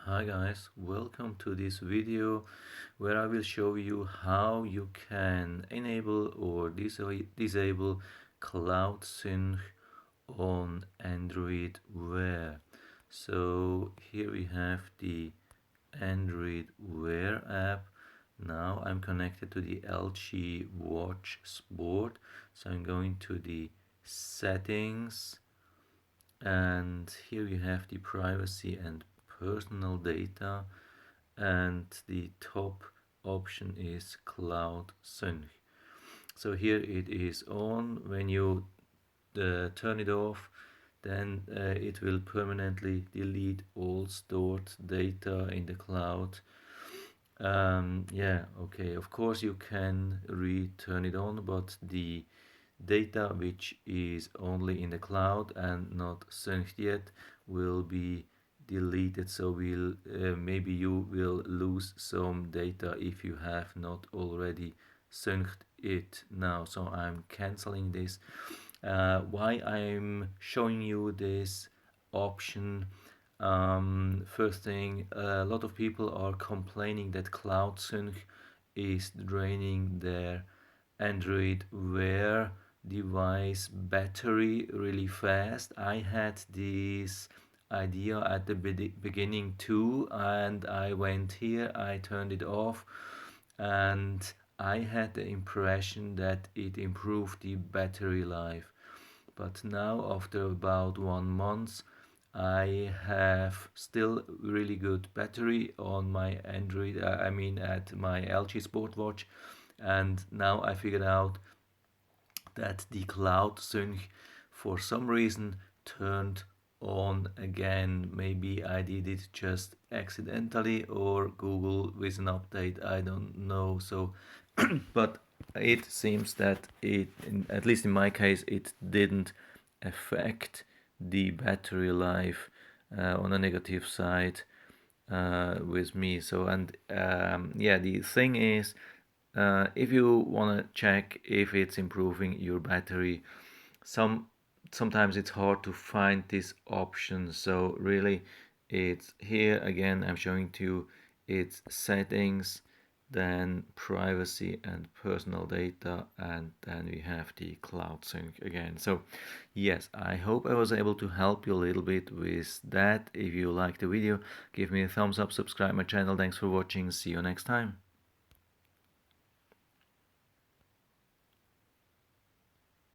Hi guys, welcome to this video where I will show you how you can enable or disable Cloud Sync on Android Wear. So here we have the Android Wear app. Now I'm connected to the LG Watch Sport. So I'm going to the settings, and here you have the privacy and personal data, and the top option is Cloud Sync. So here it is on. When you turn it off, then it will permanently delete all stored data in the cloud. Yeah, okay, of course you can return it on, but the data which is only in the cloud and not synced yet will be deleted. So maybe you will lose some data if you have not already synced it now. So I'm canceling this. Why I'm showing you this option? First thing, a lot of people are complaining that Cloud Sync is draining their Android Wear device battery really fast. I had this idea at the beginning too, and I went here, I turned it off, and I had the impression that it improved the battery life. But now, after about 1 month, I have still really good battery on my Android, I mean at my LG Sport Watch. And now I figured out that the Cloud Sync for some reason turned on again. Maybe I did it just accidentally, or Google with an update, I don't know. So but it seems that at least in my case, it didn't affect the battery life on a negative side with me. So, and yeah, the thing is, if you want to check if it's improving your battery, some sometimes it's hard to find this option. So really, it's here again. I'm showing to you its settings, then privacy and personal data, and then we have the Cloud Sync again. So yes, I hope I was able to help you a little bit with that. If you liked the video, give me a thumbs up, subscribe my channel. Thanks for watching, see you next time.